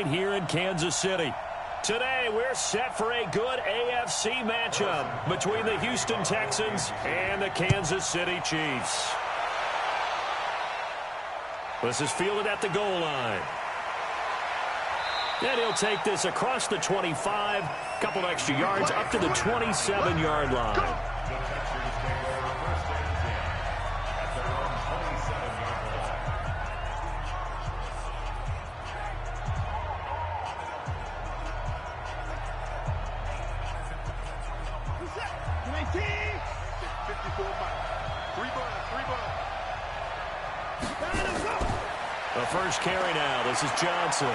Here in Kansas City. Today, we're set for a good AFC matchup between the Houston Texans and the Kansas City Chiefs. This is fielded at the goal line. And he'll take this across the 25, couple extra yards up to the 27-yard line. The first carry now. This is Johnson.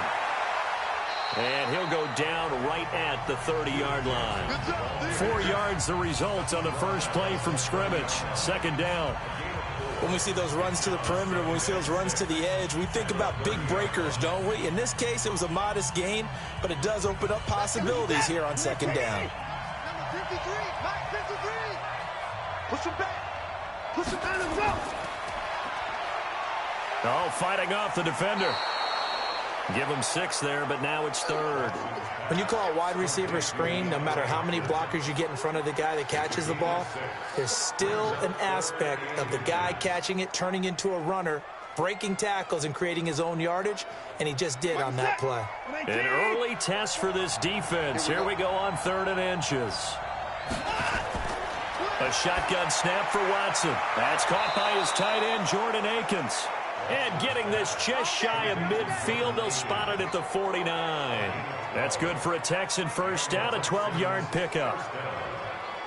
And he'll go down right at the 30-yard line. 4 yards the result on the first play from scrimmage. Second down. When we see those runs to the perimeter, when we see those runs to the edge, we think about big breakers, don't we? In this case, it was a modest gain, but it does open up possibilities here on second down. Number 53, Mike 53. Push him back. Push him down and go. Oh, fighting off the defender. Give him 6 there, but now it's third. When you call a wide receiver screen, no matter how many blockers you get in front of the guy that catches the ball, there's still an aspect of the guy catching it, turning into a runner, breaking tackles and creating his own yardage, and he just did on that play. An early test for this defense. Here we go on 3rd and inches. A shotgun snap for Watson. That's caught by his tight end, Jordan Akins. And getting this just shy of midfield, they'll spot it at the 49. That's good for a Texan first down, a 12-yard pickup.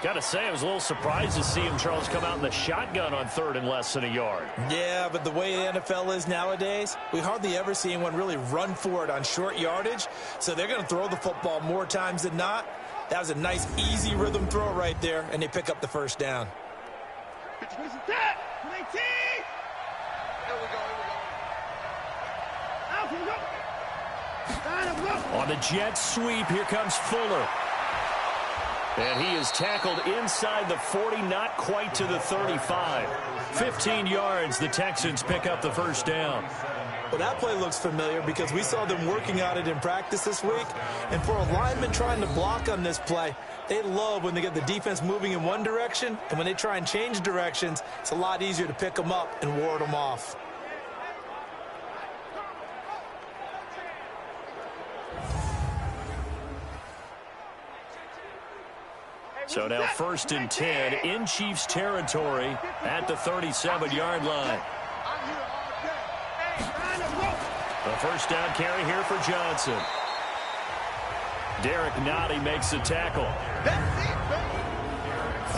Got to say, I was a little surprised to see him, Charles, come out in the shotgun on 3rd and less than a yard. Yeah, but the way the NFL is nowadays, we hardly ever see anyone really run for it on short yardage. So they're going to throw the football more times than not. That was a nice, easy rhythm throw right there, and they pick up the first down. On the jet sweep, here comes Fuller. And he is tackled inside the 40, not quite to the 35. 15 yards, the Texans pick up the first down. Well, that play looks familiar because we saw them working on it in practice this week. And for a lineman trying to block on this play, they love when they get the defense moving in one direction. And when they try and change directions, it's a lot easier to pick them up and ward them off. So now 1st and 10 in Chiefs territory at the 37-yard line. The first down carry here for Johnson. Derek Nottie makes the tackle.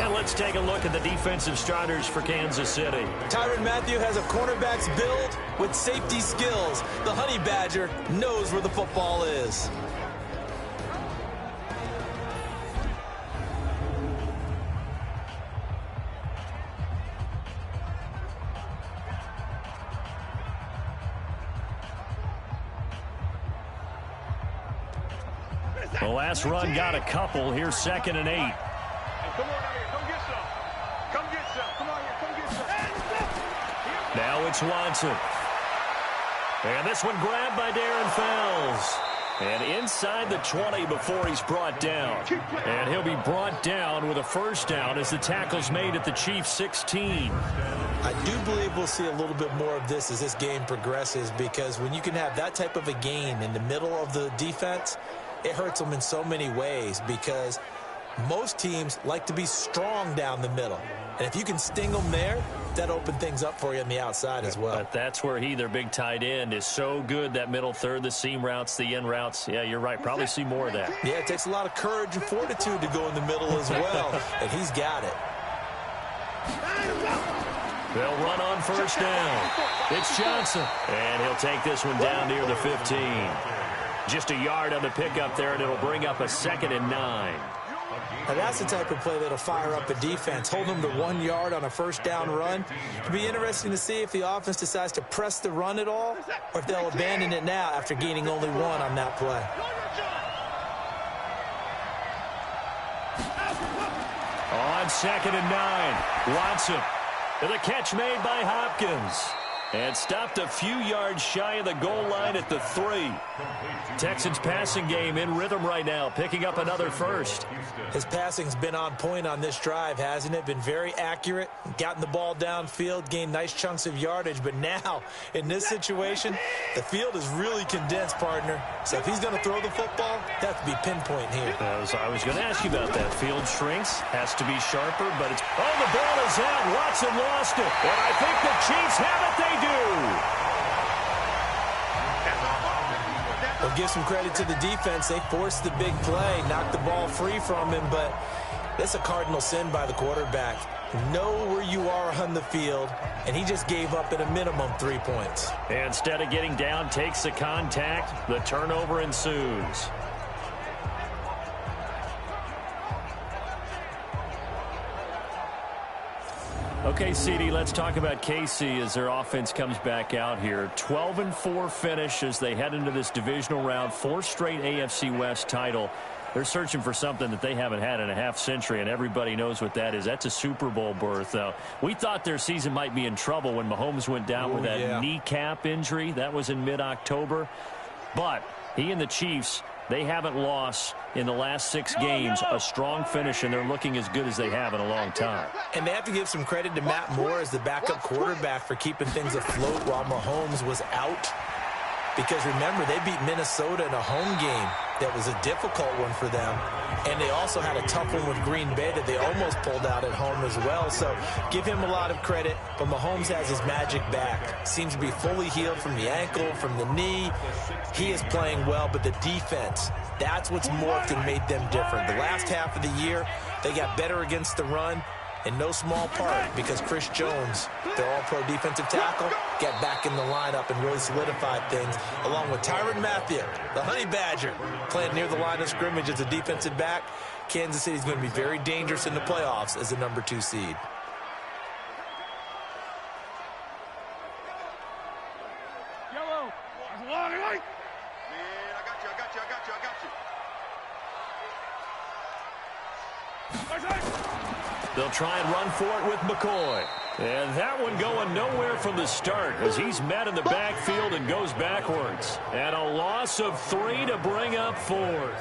And let's take a look at the defensive starters for Kansas City. Tyrann Mathieu has a cornerback's build with safety skills. The Honey Badger knows where the football is. The last run got a couple. Here's 2nd and 8. Come on out here. Come get some. Come get some. Come on here. Come get some. Now it's Watson. And this one grabbed by Darren Fells. And inside the 20 before he's brought down. And he'll be brought down with a first down as the tackle's made at the Chiefs' 16. I do believe we'll see a little bit more of this as this game progresses, because when you can have that type of a gain in the middle of the defense, it hurts them in so many ways, because most teams like to be strong down the middle. And if you can sting them there, that opens things up for you on the outside as well. But that's where their big tight end, is so good, that middle third, the seam routes, the in routes. Yeah, you're right. Probably see more of that. Yeah, it takes a lot of courage and fortitude to go in the middle as well, and he's got it. They'll run on first down. It's Johnson. And he'll take this one down near the 15. Just a yard on the pickup there, and it'll bring up a 2nd and 9. Now that's the type of play that'll fire up a defense. Hold them to 1 yard on a first down run. It'll be interesting to see if the offense decides to press the run at all, or if they'll abandon it now after gaining only 1 on that play. On 2nd and 9, Watson. The catch made by Hopkins. And stopped a few yards shy of the goal line at the 3. Texans passing game in rhythm right now, picking up another first. His passing's been on point on this drive, hasn't it? Been very accurate, gotten the ball downfield, gained nice chunks of yardage. But now, in this situation, the field is really condensed, partner. So if he's going to throw the football, that has to be pinpoint here. I was going to ask you about that. Field shrinks, has to be sharper, but it's... Oh, the ball is out. Watson lost it. And I think the Chiefs have it. They do. Well, give some credit to the defense. They forced the big play, knocked the ball free from him, but that's a cardinal sin by the quarterback. Know where you are on the field, and he just gave up at a minimum 3 points. Instead of getting down, takes the contact. The turnover ensues. Okay, CD, let's talk about KC as their offense comes back out here. 12-4 finish as they head into this divisional round. 4 straight AFC West title. They're searching for something that they haven't had in a half century, and everybody knows what that is. That's a Super Bowl berth. We thought their season might be in trouble when Mahomes went down with that kneecap injury. That was in mid-October. But he and the Chiefs, they haven't lost in the last 6 games. A strong finish, and they're looking as good as they have in a long time. And they have to give some credit to Matt Moore as the backup quarterback for keeping things afloat while Mahomes was out. Because remember, they beat Minnesota in a home game that was a difficult one for them. And they also had a tough one with Green Bay that they almost pulled out at home as well. So give him a lot of credit. But Mahomes has his magic back. Seems to be fully healed from the ankle, from the knee. He is playing well, but the defense, that's what's morphed and made them different. The last half of the year, they got better against the run. In no small part because Chris Jones, their all-pro defensive tackle, got back in the lineup and really solidified things, along with Tyrann Mathieu, the Honey Badger, playing near the line of scrimmage as a defensive back. Kansas City is going to be very dangerous in the playoffs as the number 2 seed. Yellow. That's long and light. Man, I got you. They'll try and run for it with McCoy. And that one going nowhere from the start as he's met in the backfield and goes backwards. And a loss of 3 to bring up 4th.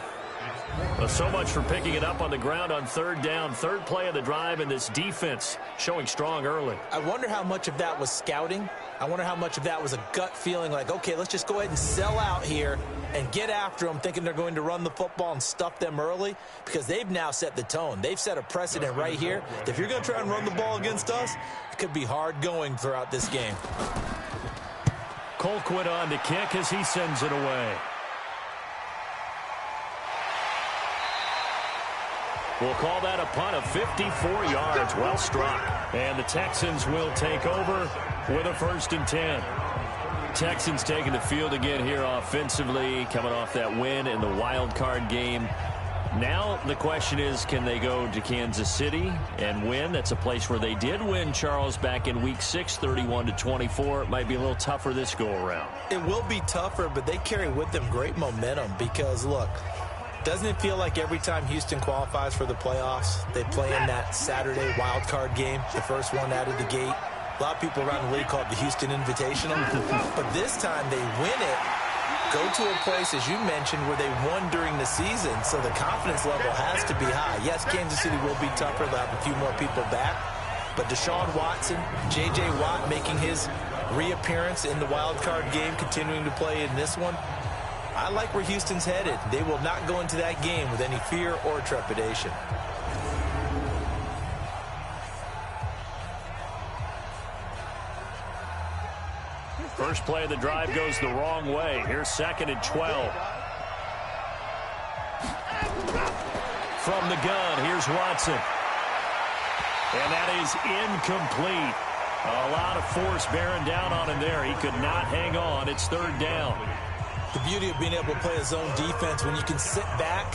Well, so much for picking it up on the ground on 3rd down. 3rd play of the drive, and this defense showing strong early. I wonder how much of that was scouting. I wonder how much of that was a gut feeling like, okay, let's just go ahead and sell out here and get after them, thinking they're going to run the football and stuff them early, because they've now set the tone. They've set a precedent right here. If you're going to try and run the ball against us, it could be hard going throughout this game. Colquitt on to kick as he sends it away. We'll call that a punt of 54 yards. Well struck. And the Texans will take over with a 1st and 10. Texans taking the field again here offensively, coming off that win in the wild card game. Now the question is, can they go to Kansas City and win? That's a place where they did win, Charles, back in Week 6, 31-24. It might be a little tougher this go-around. It will be tougher, but they carry with them great momentum because, look, doesn't it feel like every time Houston qualifies for the playoffs, they play in that Saturday wild card game, the first one out of the gate? A lot of people around the league call it the Houston Invitational. But this time they win it, go to a place, as you mentioned, where they won during the season. So the confidence level has to be high. Yes, Kansas City will be tougher. They'll have a few more people back. But Deshaun Watson, J.J. Watt making his reappearance in the wild card game, continuing to play in this one. I like where Houston's headed. They will not go into that game with any fear or trepidation. First play of the drive goes the wrong way. Here's 2nd and 12. From the gun, here's Watson. And that is incomplete. A lot of force bearing down on him there. He could not hang on. It's 3rd down. The beauty of being able to play a zone defense, when you can sit back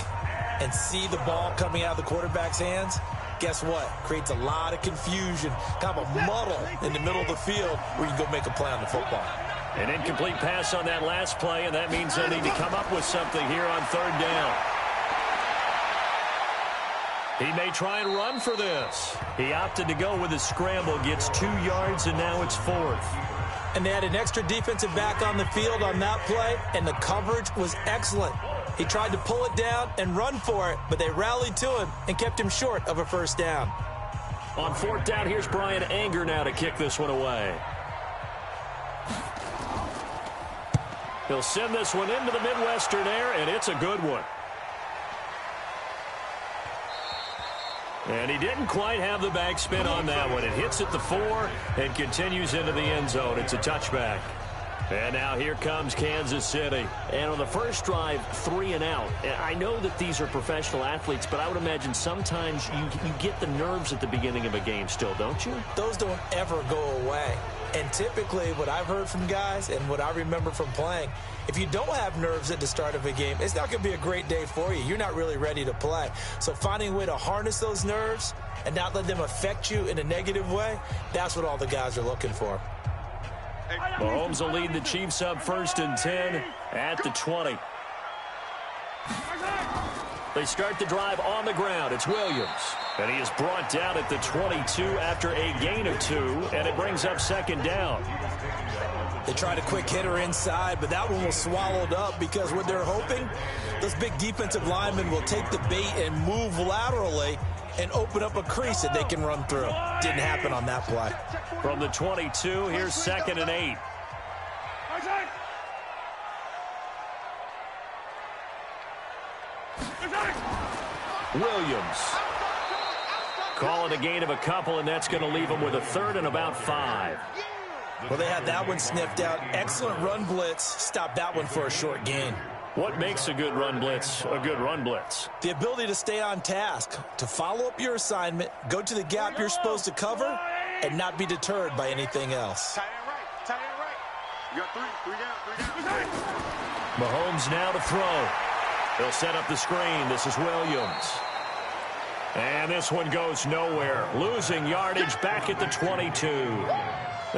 and see the ball coming out of the quarterback's hands, guess what? Creates a lot of confusion, kind of a muddle in the middle of the field where you can go make a play on the football. An incomplete pass on that last play, and that means they'll need to come up with something here on 3rd down. He may try and run for this. He opted to go with a scramble, gets 2 yards, and now it's 4th. And they had an extra defensive back on the field on that play, and the coverage was excellent. He tried to pull it down and run for it, but they rallied to him and kept him short of a first down. On fourth down, here's Brian Anger now to kick this one away. He'll send this one into the Midwestern air, and it's a good one. And he didn't quite have the backspin on that one. It hits at the 4 and continues into the end zone. It's a touchback. And now here comes Kansas City. And on the first drive, 3 and out. I know that these are professional athletes, but I would imagine sometimes you get the nerves at the beginning of a game still, don't you? Those don't ever go away. And typically what I've heard from guys and what I remember from playing, if you don't have nerves at the start of a game, it's not going to be a great day for you. You're not really ready to play. So finding a way to harness those nerves and not let them affect you in a negative way, that's what all the guys are looking for. Mahomes will lead the Chiefs up 1st and 10 at the 20. They start the drive on the ground. It's Williams. And he is brought down at the 22 after a gain of 2, and it brings up 2nd down. They tried a quick hitter inside, but that one was swallowed up because what they're hoping, those big defensive linemen will take the bait and move laterally and open up a crease that they can run through. Didn't happen on that play. From the 22, here's 2nd and 8. Williams. Calling a gain of a couple, and that's going to leave him with a 3rd and about 5. Well, they had that one sniffed out. Excellent run blitz. Stopped that one for a short gain. What makes a good run blitz a good run blitz? The ability to stay on task, to follow up your assignment, go to the gap you're supposed to cover, and not be deterred by anything else. Tight end right. Tight end right. You got 3 down. Mahomes now to throw. He'll set up the screen. This is Williams. And this one goes nowhere. Losing yardage back at the 22.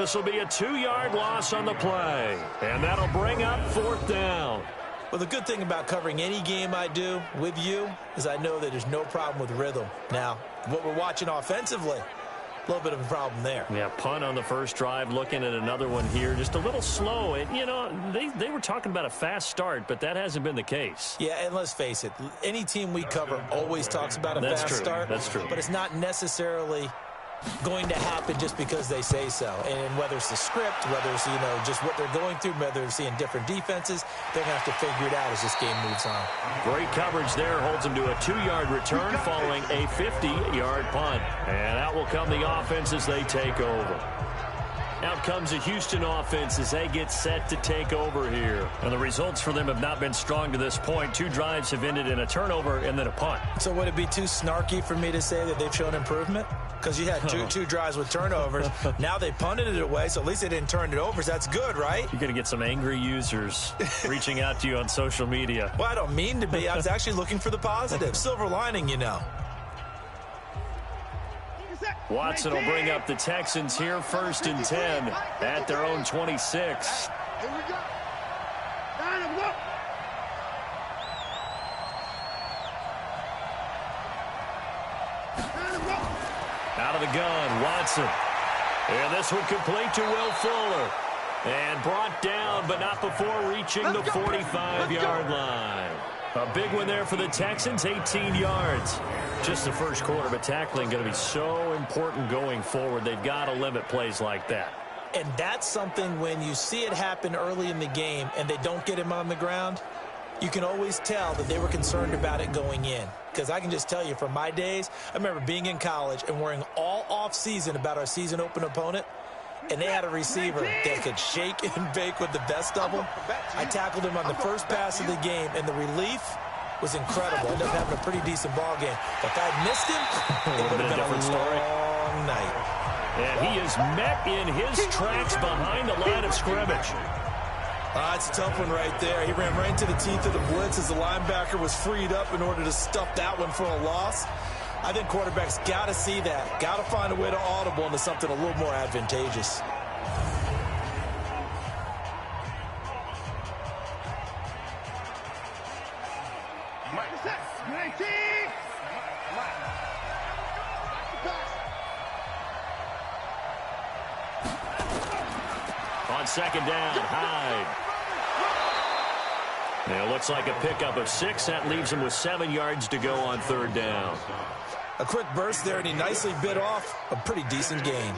This will be a 2-yard loss on the play. And that'll bring up 4th down. Well, the good thing about covering any game I do with you is I know that there's no problem with rhythm. Now, what we're watching offensively, a little bit of a problem there. Yeah, punt on the first drive, looking at another one here. Just a little slow. And, you know, they were talking about a fast start, but that hasn't been the case. Yeah, and let's face it, any team we cover always talks about a fast start. That's true. But it's not necessarily going to happen just because they say so. And whether it's the script, whether it's, you know, just what they're going through, whether they're seeing different defenses, they're going to have to figure it out as this game moves on. Great coverage there. Holds them to a 2-yard return following a 50-yard punt. And out will come the offense as they take over. Out comes the Houston offense as they get set to take over here. And the results for them have not been strong to this point. 2 drives have ended in a turnover and then a punt. So would it be too snarky for me to say that they've shown improvement? Because you had two drives with turnovers. Now they punted it away, so at least they didn't turn it over. So that's good, right? You're going to get some angry users reaching out to you on social media. Well, I don't mean to be. I was actually looking for the positive. Silver lining, you know. Watson will bring up the Texans here, 1st and 10 at their own 26. Here we go. Out of the gun, Watson. And this one complete to Will Fuller. And brought down, but not before reaching the 45-yard line. A big one there for the Texans, 18 yards. Just the first quarter, but tackling going to be so important going forward. They've got to limit plays like that. And that's something when you see it happen early in the game and they don't get him on the ground, you can always tell that they were concerned about it going in. Because I can just tell you from my days, I remember being in college and worrying all off-season about our season open opponent. And they had a receiver that could shake and bake with the best of them. I tackled him on the first pass of the game, and the relief was incredible. I ended up having a pretty decent ball game. If I'd missed him, it would have been a long night. And he is met in his tracks behind the line of scrimmage. It's a tough one right there. He ran right into the teeth of the blitz as the linebacker was freed up in order to stuff that one for a loss. I think quarterbacks got to see that. Got to find a way to audible into something a little more advantageous. On on second down. Hyde. Now, looks like a pickup of 6. That leaves him with 7 yards to go on third down. A quick burst there, and he nicely bit off a pretty decent gain.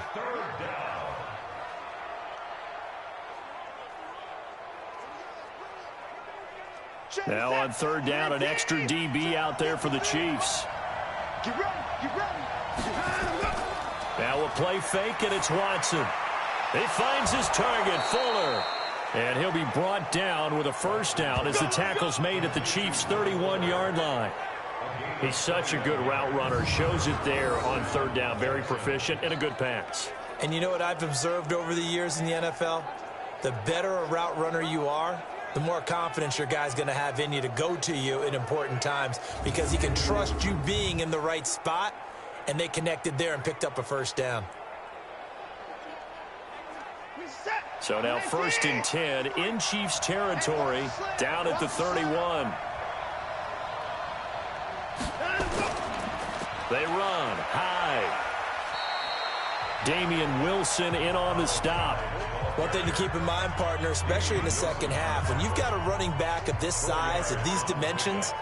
Now on third down, an extra DB out there for the Chiefs. Get ready, get ready. Now a play fake, and it's Watson. He finds his target, Fuller. And he'll be brought down with a first down as the tackle's made at the Chiefs' 31-yard line. He's such a good route runner. Shows it there on third down. Very proficient and a good pass. And you know what I've observed over the years in the NFL? The better a route runner you are, the more confidence your guy's going to have in you to go to you in important times because he can trust you being in the right spot, and they connected there and picked up a first down. So now 1st and 10 in Chiefs territory, down at the 31. They run high. Damian Wilson in on the stop. One thing to keep in mind, partner, especially in the second half, when you've got a running back of this size, of these dimensions,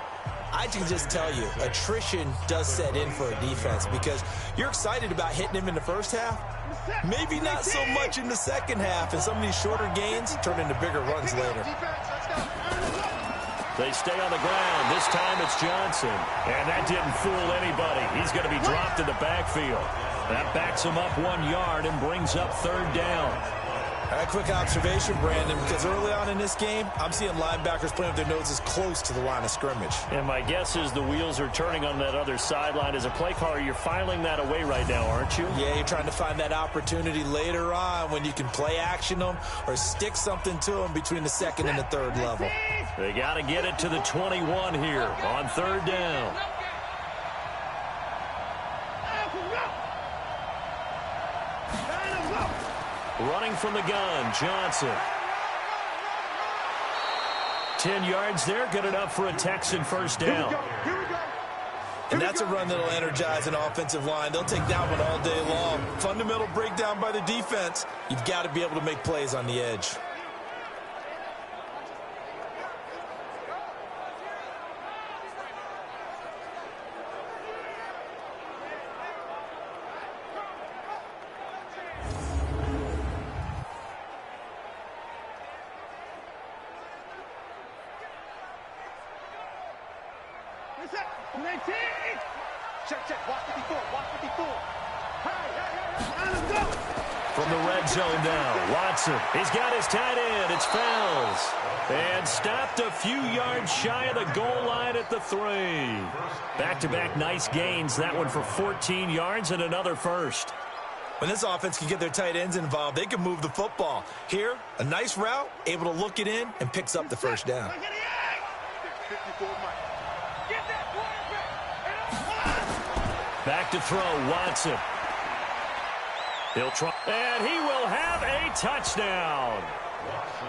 I can just tell you, attrition does set in for a defense because you're excited about hitting him in the first half. Maybe not so much in the second half, and some of these shorter gains turn into bigger runs later. They stay on the ground. This time it's Johnson. And that didn't fool anybody. He's going to be dropped in the backfield. That backs him up 1 yard and brings up third down. A quick observation, Brandon, because early on in this game, I'm seeing linebackers playing with their noses close to the line of scrimmage. And my guess is the wheels are turning on that other sideline. As a play caller, you're filing that away right now, aren't you? Yeah, you're trying to find that opportunity later on when you can play action them or stick something to them between the second and the third level. They got to get it to the 21 here on third down. Running from the gun, Johnson. 10 yards there, good enough for a Texan first down. Here we go. And that's a run that'll energize an offensive line. They'll take that one all day long. Fundamental breakdown by the defense. You've got to be able to make plays on the edge. Check. Watch 54. Watch 54. From the red zone now, Watson. He's got his tight end. It's Fells. And stopped a few yards shy of the goal line at the 3. Back-to-back nice gains. That one for 14 yards and another first. When this offense can get their tight ends involved, they can move the football. Here, a nice route, able to look it in, and picks up the first down. 54 Mike. Back to throw, Watson. He'll try, and he will have a touchdown.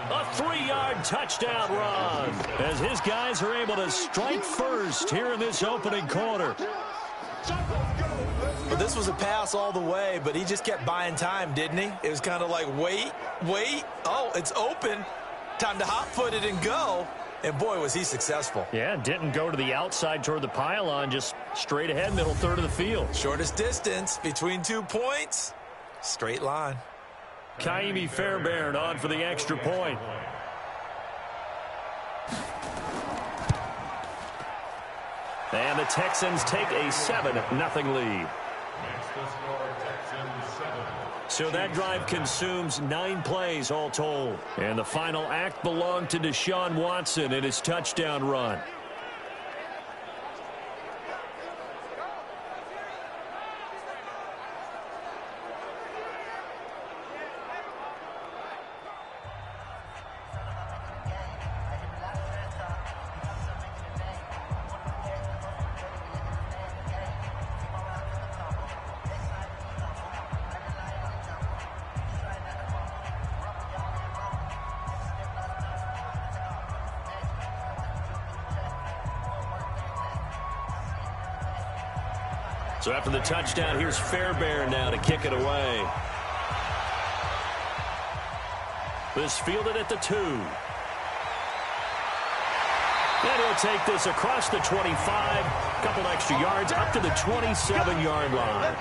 A 3-yard touchdown run as his guys are able to strike first here in this opening quarter. Well, this was a pass all the way, but he just kept buying time, didn't he? It was kind of like, wait. Oh, it's open. Time to hot-foot it and go. And, boy, was he successful. Yeah, didn't go to the outside toward the pylon, just straight ahead, middle third of the field. Shortest distance between 2 points. Straight line. Kaimi Fairbairn on for the extra point. And the Texans take a 7-0 lead. So that drive consumes 9 plays all told. And the final act belonged to Deshaun Watson in his touchdown run. So after the touchdown, here's Fairbairn now to kick it away. This fielded at the 2. And he'll take this across the 25, a couple extra yards, up to the 27-yard line.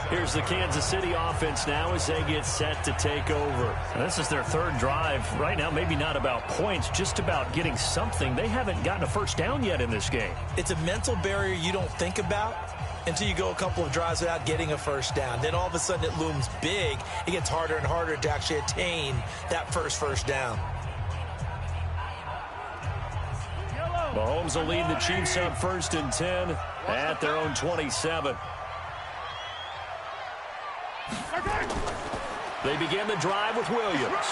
Here's the Kansas City offense now as they get set to take over. And this is their third drive. Right now, maybe not about points, just about getting something. They haven't gotten a first down yet in this game. It's a mental barrier you don't think about until you go a couple of drives without getting a first down. Then all of a sudden it looms big. It gets harder and harder to actually attain that first down. Mahomes will lead the Chiefs up 1st and 10 at their own 27. They begin the drive with Williams.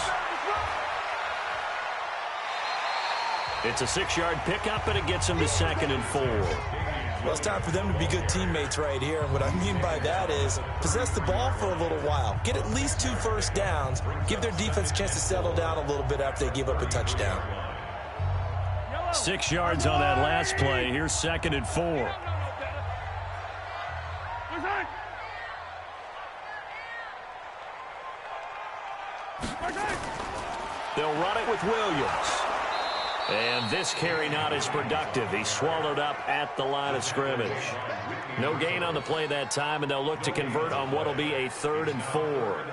It's a 6-yard pickup, and it gets them to 2nd and 4. Well, it's time for them to be good teammates right here. And what I mean by that is possess the ball for a little while. Get at least 2 first downs. Give their defense a chance to settle down a little bit after they give up a touchdown. 6 yards on that last play. Here's 2nd and 4. They'll run it with Williams. And this carry not as productive. He's swallowed up at the line of scrimmage. No gain on the play that time, and they'll look to convert on what will be a 3rd and 4.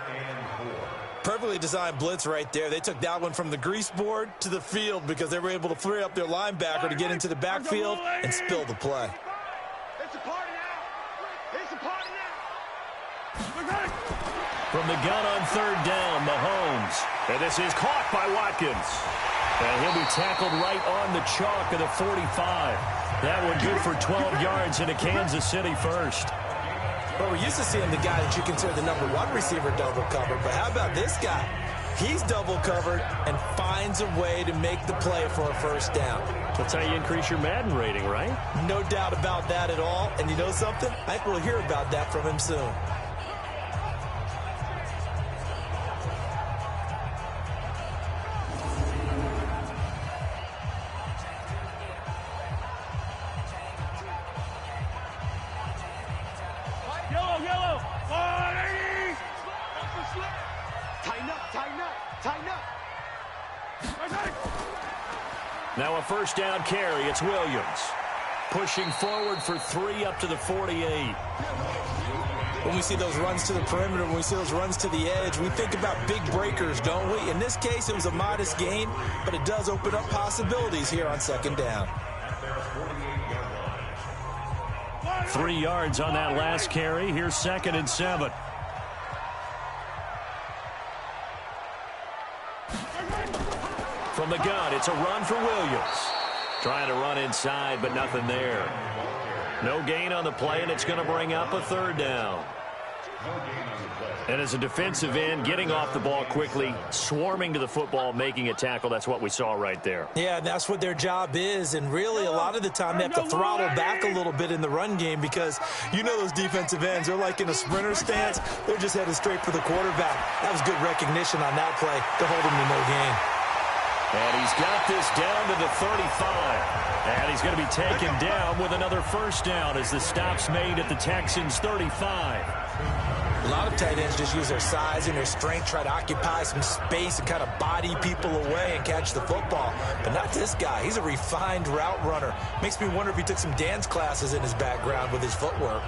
Perfectly designed blitz right there. They took that one from the grease board to the field because they were able to free up their linebacker to get into the backfield and spill the play. It's a party now. It's a party now. From the gun on 3rd down, Mahomes. And this is caught by Watkins. And he'll be tackled right on the chalk of the 45. That one good for 12 yards into Kansas City first. Well, we're used to seeing the guy that you consider the #1 receiver double covered. But how about this guy? He's double covered and finds a way to make the play for a first down. That's how you increase your Madden rating, right? No doubt about that at all. And you know something? I think we'll hear about that from him soon. Now a first down carry. It's Williams. Pushing forward for 3 up to the 48. When we see those runs to the perimeter, when we see those runs to the edge, we think about big breakers, don't we? In this case, it was a modest gain, but it does open up possibilities here on 2nd down. 3 yards on that last carry. Here's 2nd and 7. From the gun, it's a run for Williams. Trying to run inside, but nothing there. No gain on the play, and it's going to bring up a 3rd down. And as a defensive end, getting off the ball quickly, swarming to the football, making a tackle, that's what we saw right there. Yeah, that's what their job is, and really a lot of the time they have to throttle back a little bit in the run game because you know those defensive ends, they're like in a sprinter stance. They're just headed straight for the quarterback. That was good recognition on that play to hold him to no gain. And he's got this down to the 35. And he's going to be taken down with another first down as the stop's made at the Texans' 35. A lot of tight ends just use their size and their strength, try to occupy some space and kind of body people away and catch the football. But not this guy. He's a refined route runner. Makes me wonder if he took some dance classes in his background with his footwork.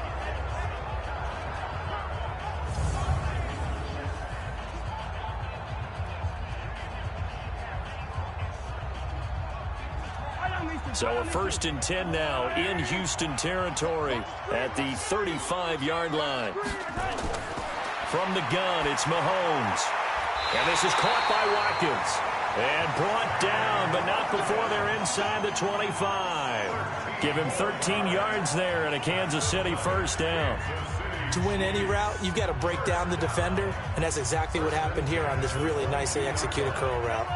So a 1st and 10 now in Houston territory at the 35-yard line. From the gun, it's Mahomes. And this is caught by Watkins. And brought down, but not before they're inside the 25. Give him 13 yards there and a Kansas City first down. To win any route, you've got to break down the defender, and that's exactly what happened here on this really nicely executed curl route.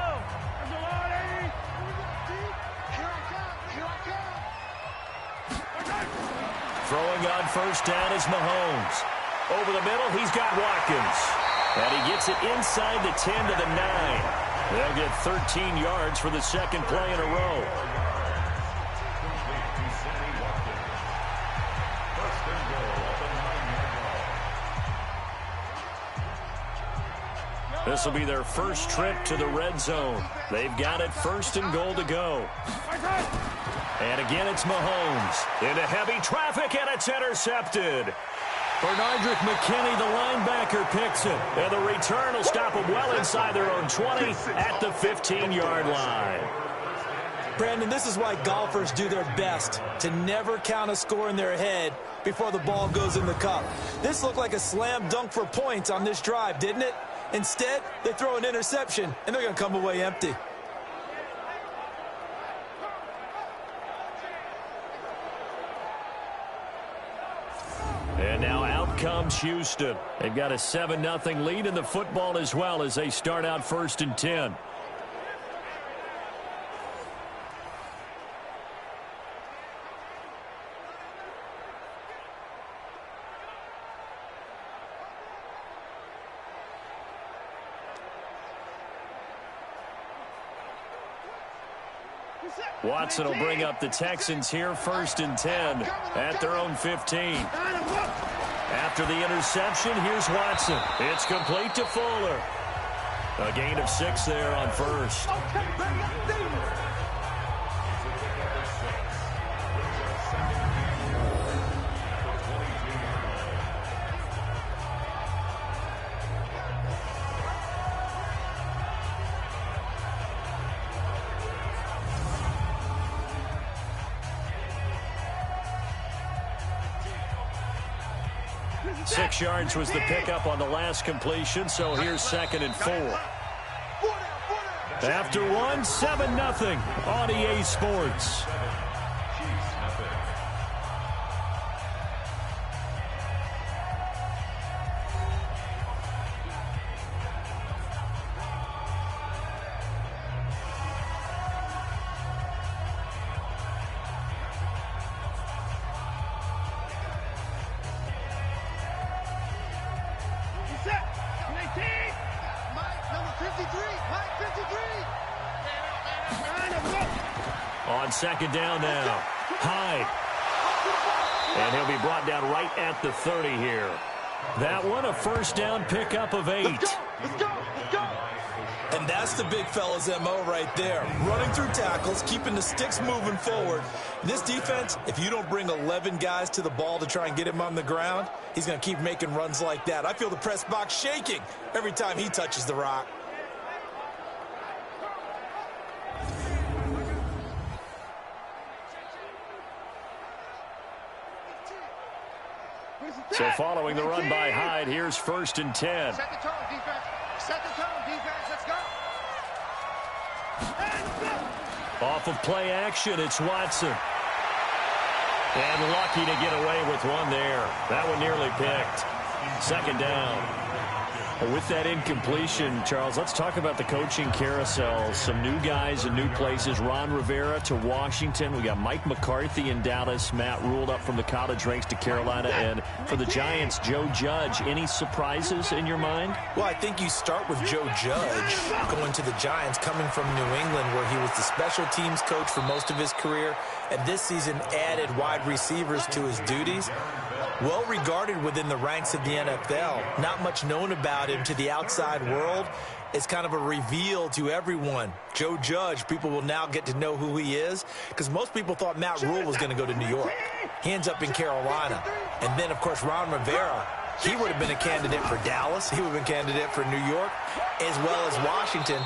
Throwing on first down is Mahomes. Over the middle, he's got Watkins. And he gets it inside the 10 to the 9. They'll get 13 yards for the 2nd play in a row. This will be their first trip to the red zone. They've got it 1st and goal to go. And again, it's Mahomes. Into heavy traffic, and it's intercepted. Bernardrick McKinney, the linebacker, picks it. And the return will stop them well inside their own 20 at the 15-yard line. Brandon, this is why golfers do their best to never count a score in their head before the ball goes in the cup. This looked like a slam dunk for points on this drive, didn't it? Instead, they throw an interception, and they're going to come away empty. And now out comes Houston. They've got a 7-0 lead in the football as well as they start out 1st and 10. Watson will bring up the Texans here 1st and 10 at their own 15. After the interception, here's Watson. It's complete to Fuller. A gain of 6 there on 1st. 6 yards was the pickup on the last completion, so here's 2nd and 4. After 7-0 on EA Sports. On 2nd down now, Hyde. And he'll be brought down right at the 30 here. That one, a 1st down pickup of 8. Let's go. And that's the big fella's MO right there. Running through tackles, keeping the sticks moving forward. This defense, if you don't bring 11 guys to the ball to try and get him on the ground, he's going to keep making runs like that. I feel the press box shaking every time he touches the rock. So following the run by Hyde, here's 1st and 10. Set the tone, defense. Set the tone, defense. Let's go. Off of play action, it's Watson. And lucky to get away with one there. That one nearly picked. 2nd down. With that incompletion, Charles, let's talk about the coaching carousel. Some new guys in new places. Ron Rivera to Washington. We got Mike McCarthy in Dallas. Matt Ruled up from the college ranks to Carolina. And for the Giants, Joe Judge. Any surprises in your mind? Well, I think you start with Joe Judge going to the Giants, coming from New England, where he was the special teams coach for most of his career, and this season added wide receivers to his duties. Well regarded within the ranks of the NFL. Not much known about him to the outside world. It's kind of a reveal to everyone. Joe Judge, people will now get to know who he is, because most people thought Matt Rule was going to go to New York. He ends up in Carolina. And then, of course, Ron Rivera, he would have been a candidate for Dallas. He would have been a candidate for New York, as well as Washington.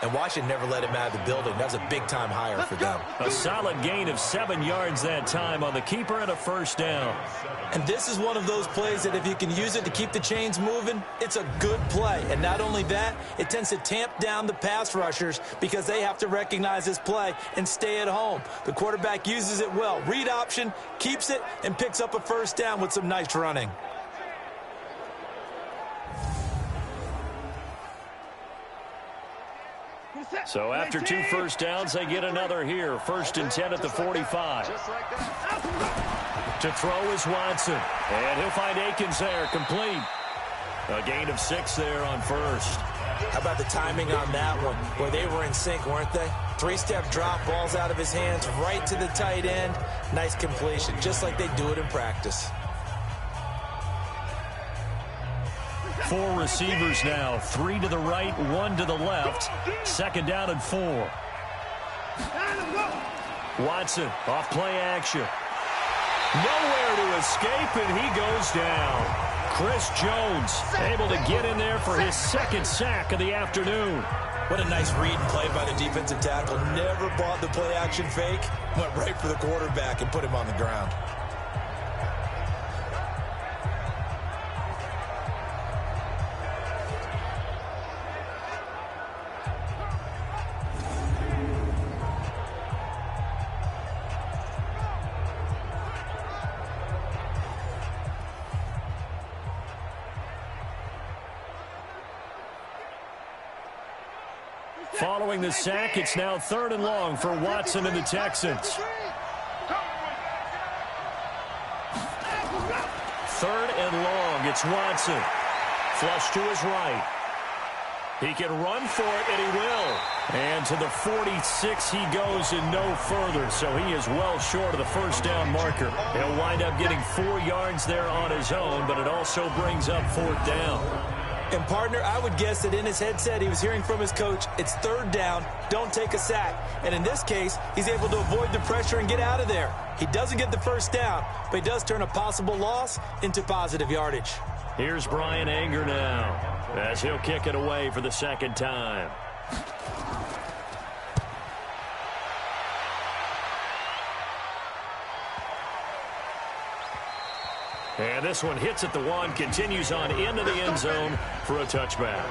And Washington never let him out of the building. That was a big-time hire for them. A solid gain of 7 yards that time on the keeper and a 1st down. And this is one of those plays that if you can use it to keep the chains moving, it's a good play. And not only that, it tends to tamp down the pass rushers because they have to recognize this play and stay at home. The quarterback uses it well. Read option, keeps it, and picks up a 1st down with some nice running. So after 2 1st downs, they get another here. 1st and 10 at the 45. To throw is Watson. And he'll find Akins there, complete. A gain of 6 there on 1st. How about the timing on that one? Where they were in sync, weren't they? 3-step drop, balls out of his hands, right to the tight end. Nice completion, just like they do it in practice. Four receivers now. 3 to the right, 1 to the left. Second down and 4. Watson off play action. Nowhere to escape, and he goes down. Chris Jones able to get in there for his second sack of the afternoon. What a nice read and play by the defensive tackle. Never bought the play action fake. Went right for the quarterback and put him on the ground. Following the sack, it's now 3rd and long for Watson and the Texans. 3rd and long, it's Watson. Flush to his right. He can run for it, and he will. And to the 46 he goes and no further, so he is well short of the first down marker. He'll wind up getting 4 yards there on his own, but it also brings up 4th down. And, partner, I would guess that in his headset he was hearing from his coach, it's 3rd down, don't take a sack. And in this case, he's able to avoid the pressure and get out of there. He doesn't get the first down, but he does turn a possible loss into positive yardage. Here's Brian Anger now, as he'll kick it away for the second time. And this one hits at the 1, continues on into the end zone for a touchback.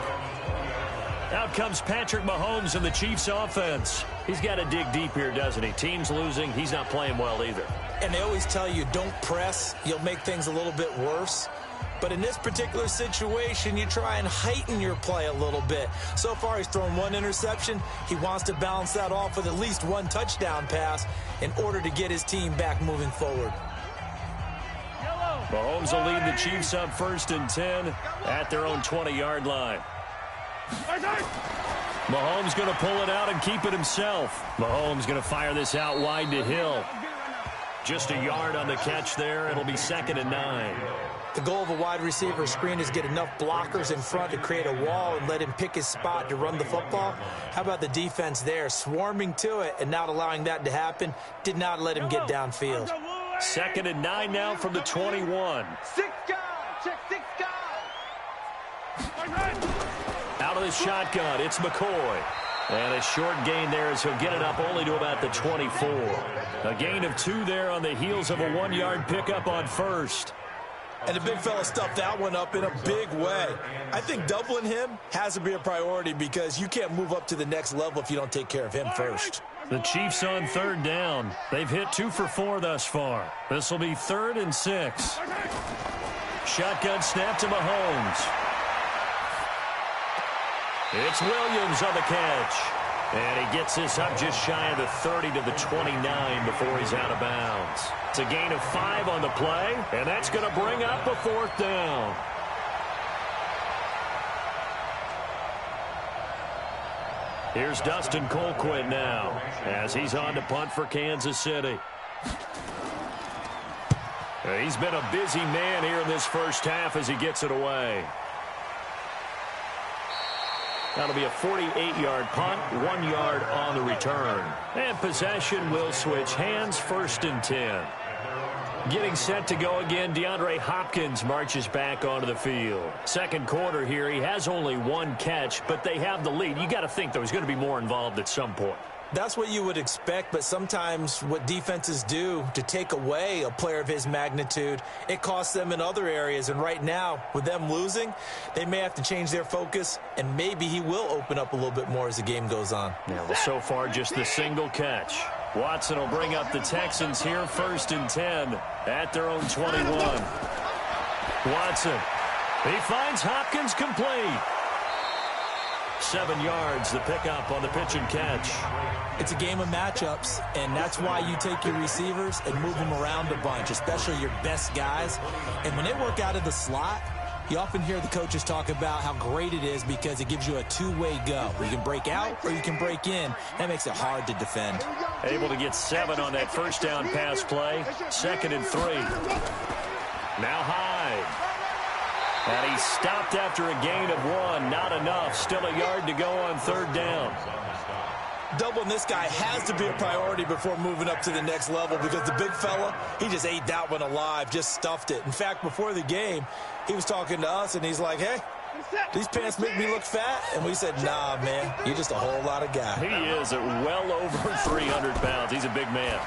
Out comes Patrick Mahomes in the Chiefs offense. He's got to dig deep here, doesn't he? Team's losing. He's not playing well either. And they always tell you, don't press. You'll make things a little bit worse. But in this particular situation, you try and heighten your play a little bit. So far, he's thrown 1 interception. He wants to balance that off with at least 1 touchdown pass in order to get his team back moving forward. Mahomes will lead the Chiefs up 1st and 10 at their own 20-yard line. Mahomes going to pull it out and keep it himself. Mahomes going to fire this out wide to Hill. Just a yard on the catch there. It'll be 2nd and 9. The goal of a wide receiver screen is get enough blockers in front to create a wall and let him pick his spot to run the football. How about the defense there, swarming to it and not allowing that to happen? Did not let him get downfield. 2nd and 9 now from the 21. 6 guys. Check 6 guys. Out of the shotgun, it's McCoy. And a short gain there as he'll get it up only to about the 24. A gain of 2 there on the heels of a 1-yard pickup on 1st. And the big fella stuffed that one up in a big way. I think doubling him has to be a priority because you can't move up to the next level if you don't take care of him first. The Chiefs on 3rd down. They've hit 2 for 4 thus far. This will be 3rd and 6. Shotgun snap to Mahomes. It's Williams on the catch. And he gets this up just shy of the 30 to the 29 before he's out of bounds. It's a gain of 5 on the play, and that's going to bring up a 4th down. Here's Dustin Colquitt now as he's on to punt for Kansas City. He's been a busy man here in this first half as he gets it away. That'll be a 48-yard punt, 1 yard on the return. And possession will switch hands, 1st and 10. Getting set to go again, DeAndre Hopkins marches back onto the field. Second quarter here, he has only 1 catch, but they have the lead. You got to think there's going to be more involved at some point. That's what you would expect, but sometimes what defenses do to take away a player of his magnitude, it costs them in other areas. And right now, with them losing, they may have to change their focus, and maybe he will open up a little bit more as the game goes on. Yeah, well, so far, just the single catch. Watson will bring up the Texans here, 1st and 10 at their own 21. Watson, he finds Hopkins complete. 7 yards, the pickup on the pitch and catch. It's a game of matchups, and that's why you take your receivers and move them around a bunch, especially your best guys. And when they work out of the slot, you often hear the coaches talk about how great it is because it gives you a 2-way go. You can break out or you can break in. That makes it hard to defend. Able to get 7 on that first down pass play. 2nd and 3. Now Hyde. And he stopped after a gain of 1. Not enough. Still a yard to go on 3rd down. Doubling this guy has to be a priority before moving up to the next level, because the big fella, he just ate that one alive, just stuffed it. In fact, before the game, he was talking to us, and he's like, hey, these pants make me look fat. And we said, nah, man, you're just a whole lot of guy. He is at well over 300 pounds. He's a big man.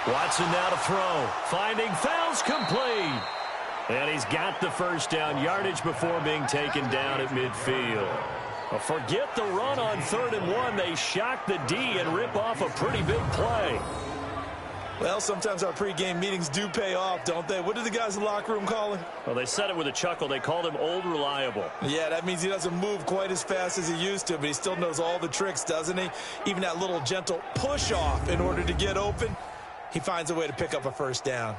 Watson now to throw. Finding fouls complete. And he's got the first down, yardage before being taken down at midfield. Well, forget the run on 3rd and 1. They shock the D and rip off a pretty big play. Well, sometimes our pregame meetings do pay off, don't they? What did the guys in the locker room call him? Well, they said it with a chuckle. They called him Old Reliable. Yeah, that means he doesn't move quite as fast as he used to, but he still knows all the tricks, doesn't he? Even that little gentle push-off in order to get open, he finds a way to pick up a first down.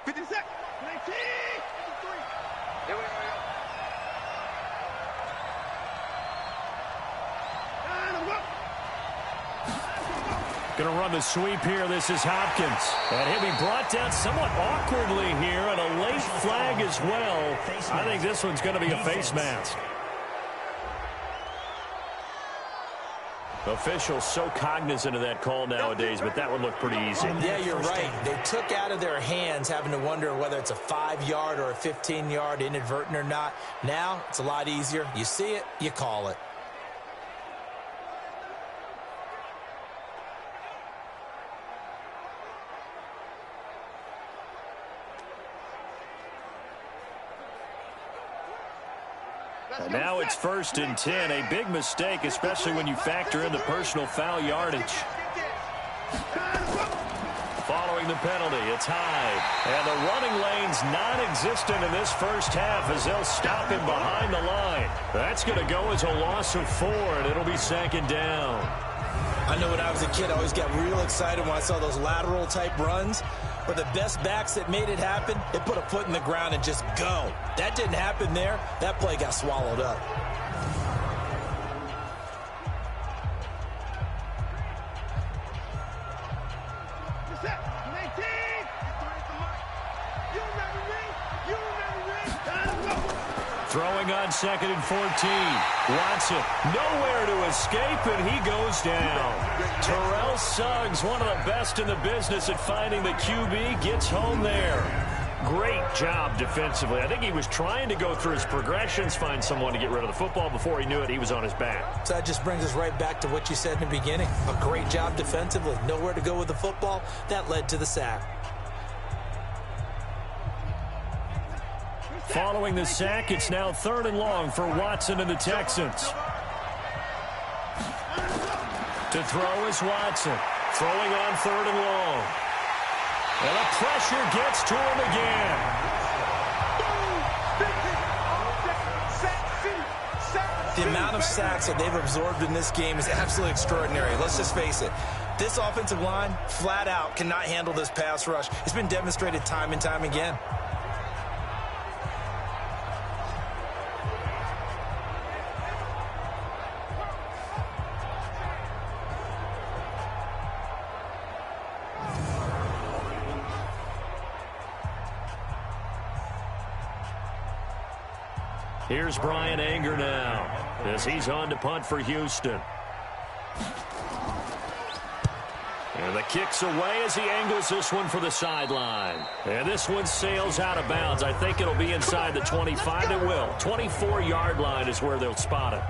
50 seconds. 19. 3. Here we go. Going to run the sweep here. This is Hopkins. And he'll be brought down somewhat awkwardly here, and a late flag as well. I think this one's going to be a face mask. Officials so cognizant of that call nowadays, but that would look pretty easy. Yeah, you're right. They took out of their hands having to wonder whether it's a 5-yard or a 15-yard, inadvertent or not. Now, it's a lot easier. You see it, you call it. And now it's 1st and 10. A big mistake, especially when you factor in the personal foul yardage. Following the penalty, it's high. And the running lane's non-existent in this first half as they'll stop him behind the line. That's going to go as a loss of 4, and it'll be 2nd down. I know when I was a kid, I always got real excited when I saw those lateral-type runs. But the best backs that made it happen, they put a foot in the ground and just go. That didn't happen there. That play got swallowed up. Throwing on 2nd and 14. Watson, nowhere to escape, and he goes down. Terrell Suggs, one of the best in the business at finding the QB, gets home there. Great job defensively. I think he was trying to go through his progressions, find someone to get rid of the football. Before he knew it, he was on his back. So that just brings us right back to what you said in the beginning. A great job defensively. Nowhere to go with the football. That led to the sack. Following the sack, it's now 3rd and long for Watson and the Texans. To throw is Watson. Throwing on 3rd and long. And the pressure gets to him again. The amount of sacks that they've absorbed in this game is absolutely extraordinary. Let's just face it. This offensive line, flat out, cannot handle this pass rush. It's been demonstrated time and time again. Here's Brian Anger now as he's on to punt for Houston. And the kick's away as he angles this one for the sideline. And this one sails out of bounds. I think it'll be inside the 25. It will. 24-yard line is where they'll spot it.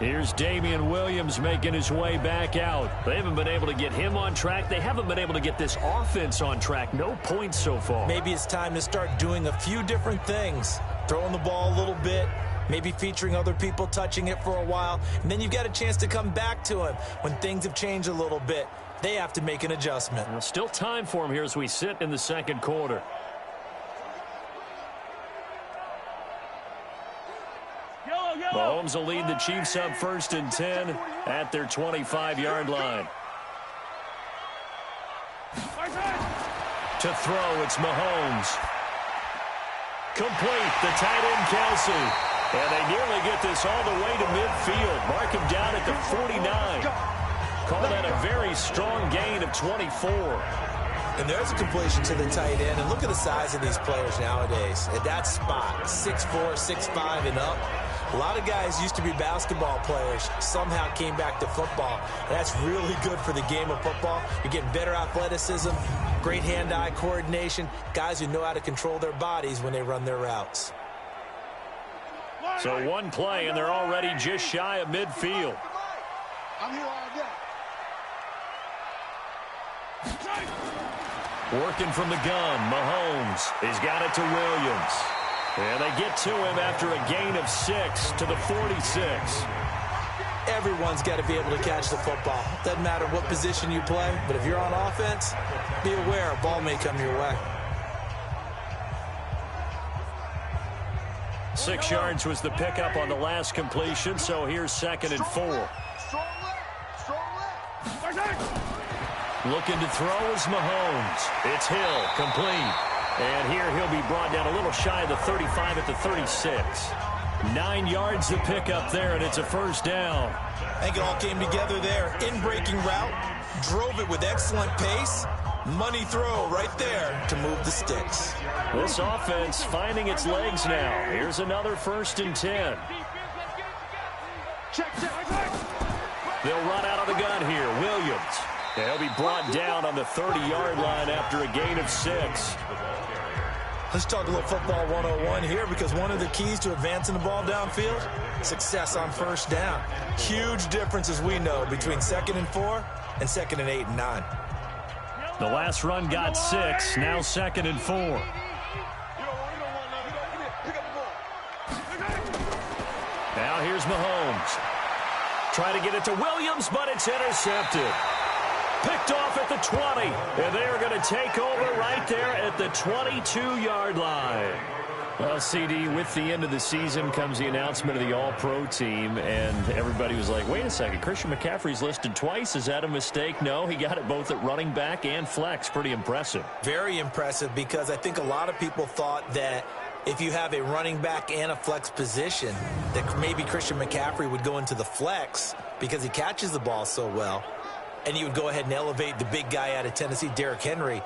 Here's Damian Williams making his way back out. They haven't been able to get him on track. They haven't been able to get this offense on track. No points so far. Maybe it's time to start doing a few different things. Throwing the ball a little bit, maybe featuring other people touching it for a while, and then you've got a chance to come back to him when things have changed a little bit. They have to make an adjustment. Well, still time for him here as we sit in the 2nd quarter. Mahomes will lead the Chiefs up 1st and 10 at their 25-yard line. To throw, it's Mahomes. Complete, the tight end Kelsey. And they nearly get this all the way to midfield. Mark him down at the 49. Call that a very strong gain of 24. And there's a completion to the tight end. And look at the size of these players nowadays. At that spot, 6'4", 6'5", and up. A lot of guys used to be basketball players, somehow came back to football. And that's really good for the game of football. You're getting better athleticism, great hand-eye coordination, guys who know how to control their bodies when they run their routes. So one play, and they're already just shy of midfield. I'm here all day. Working from the gun, Mahomes. He's got it to Williams. And they get to him after a gain of 6 to the 46. Everyone's got to be able to catch the football. Doesn't matter what position you play, but if you're on offense, be aware a ball may come your way. 6 yards was the pickup on the last completion, so here's 2nd and 4. Looking to throw is Mahomes. It's Hill, complete. And here he'll be brought down a little shy of the 35 at the 36. 9 yards to pick up there, and it's a first down. I think it all came together there. In-breaking route, drove it with excellent pace. Money throw right there to move the sticks. This offense finding its legs now. Here's another 1st and 10. They'll run out of the gun here. Williams. They'll be brought down on the 30-yard line after a gain of 6. Let's talk a little football 101 here, because one of the keys to advancing the ball downfield, success on first down. Huge difference, as we know, between 2nd and 4 and 2nd and 8 and 9. The last run got 6, now 2nd and 4. Now here's Mahomes. Try to get it to Williams, but it's intercepted. Picked off at the 20, and they're going to take over right there at the 22-yard line. Well, CD, with the end of the season comes the announcement of the All-Pro team, and everybody was like, wait a second, Christian McCaffrey's listed twice. Is that a mistake? No, he got it both at running back and flex. Pretty impressive. Very impressive, because I think a lot of people thought that if you have a running back and a flex position, that maybe Christian McCaffrey would go into the flex because he catches the ball so well. And you would go ahead and elevate the big guy out of Tennessee, Derrick Henry,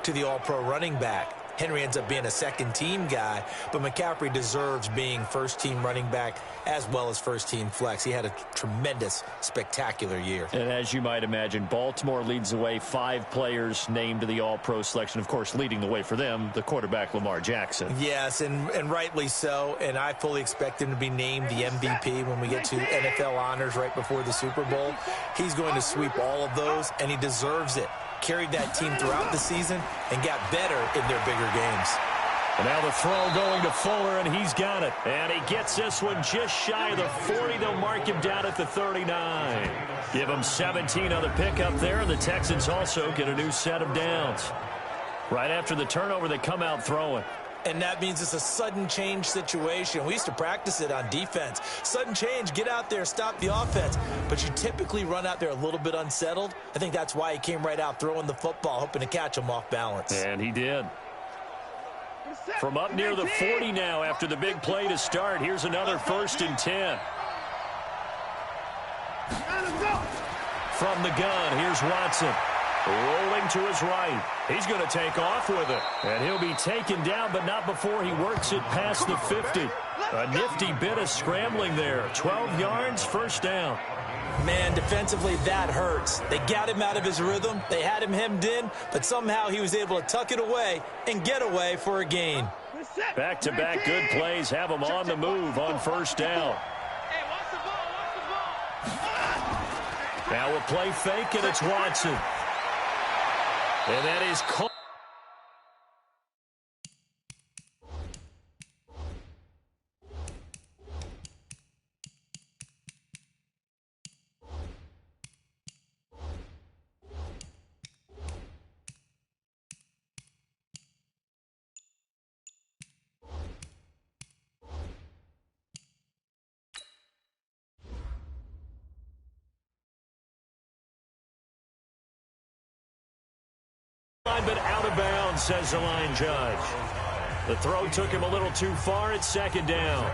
to the all-pro running back. Henry ends up being a second-team guy, but McCaffrey deserves being first-team running back as well as first-team flex. He had a tremendous, spectacular year. And as you might imagine, Baltimore leads the way. 5 players named to the All-Pro selection. Of course, leading the way for them, the quarterback Lamar Jackson. Yes, and rightly so. And I fully expect him to be named the MVP when we get to NFL honors right before the Super Bowl. He's going to sweep all of those, and he deserves it. Carried that team throughout the season and got better in their bigger games. And now the throw going to Fuller, and he's got it. And he gets this one just shy of the 40. They'll mark him down at the 39. Give him 17 on the pickup there, and the Texans also get a new set of downs. Right after the turnover, they come out throwing. And that means it's a sudden change situation. We used to practice it on defense. Sudden change, get out there, stop the offense. But you typically run out there a little bit unsettled. I think that's why he came right out throwing the football, hoping to catch him off balance. And he did. From up near the 40 now after the big play to start. Here's another 1st and 10. From the gun, here's Watson. Rolling to his right. He's going to take off with it. And he'll be taken down, but not before he works it past the 50. A nifty bit of scrambling there. 12 yards, first down. Man, defensively, that hurts. They got him out of his rhythm. They had him hemmed in, but somehow he was able to tuck it away and get away for a gain. Back-to-back good plays have him on the move on first down. Now a play fake, and it's Watson. And that is caught. But out of bounds, says the line judge. The throw took him a little too far. It's 2nd down.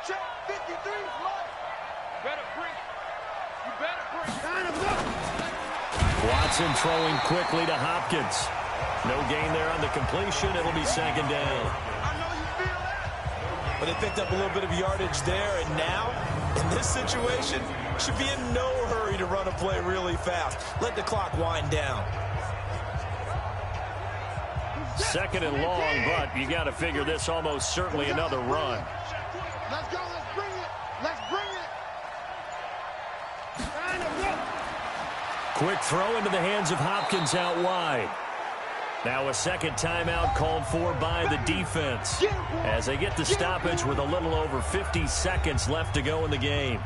Check 53, Mike. Better bring it. You better bring it. Watson throwing quickly to Hopkins. No gain there on the completion. It'll be second down. I know you feel that. But they picked up a little bit of yardage there, and now, in this situation, should be in no hurry to run a play really fast. Let the clock wind down. Second and long, but you got to figure this almost certainly another run. Let's go. Let's bring it. Let's bring it. Quick throw into the hands of Hopkins out wide. Now a second timeout called for by the defense as they get the stoppage with a little over 50 seconds left to go in the game.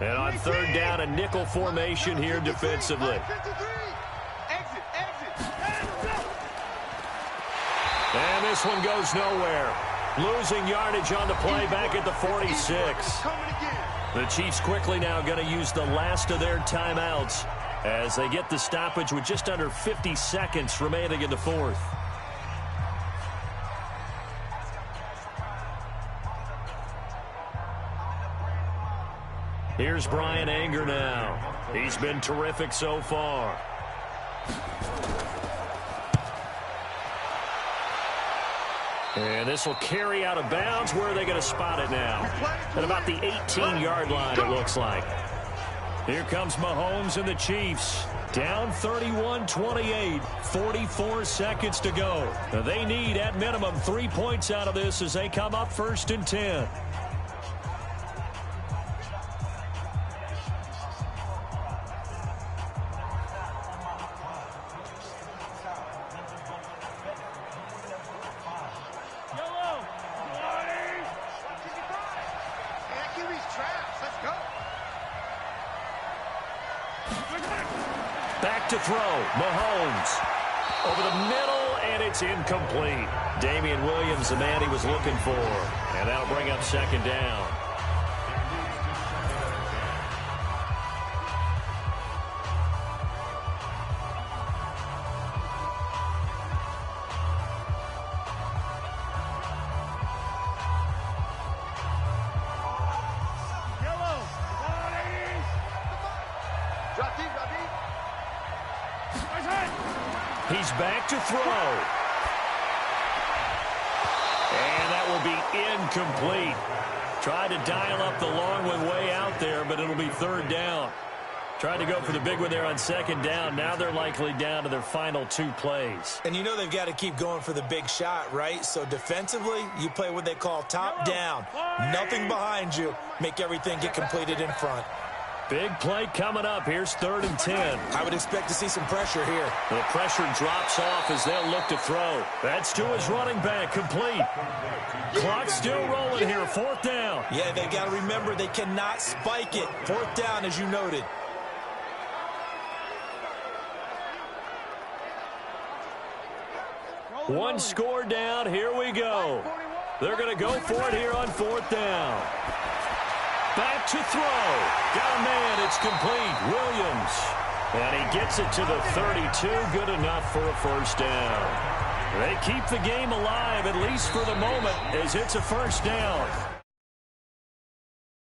And on third down, a nickel formation here defensively. And this one goes nowhere. Losing yardage on the play back at the 46. The Chiefs quickly now going to use the last of their timeouts as they get the stoppage with just under 50 seconds remaining in the fourth. Here's Brian Anger now. He's been terrific so far. And this will carry out of bounds. Where are they going to spot it now? At about the 18-yard line, it looks like. Here comes Mahomes and the Chiefs. Down 31-28, 44 seconds to go. They need, at minimum, 3 points out of this as they come up first and 10. Back to throw. Mahomes over the middle, and it's incomplete. Damian Williams, the man he was looking for. And that'll bring up second down. He's back to throw. And that will be incomplete. Tried to dial up the long one way out there, but it'll be third down. Tried to go for the big one there on second down. Now they're likely down to their final 2 plays. And you know they've got to keep going for the big shot, right? So defensively, you play what they call top down. Nothing behind you. Make everything get completed in front. Big play coming up. Here's third and 10. I would expect to see some pressure here. The pressure drops off as they'll look to throw. That's to his running back, complete. Clock still rolling here, fourth down. Yeah, they got to remember they cannot spike it. Fourth down, as you noted. One score down, here we go. They're going to go for it here on fourth down. Back to throw. Got a man, it's complete. Williams. And he gets it to the 32. Good enough for a first down. They keep the game alive, at least for the moment, as it's a first down.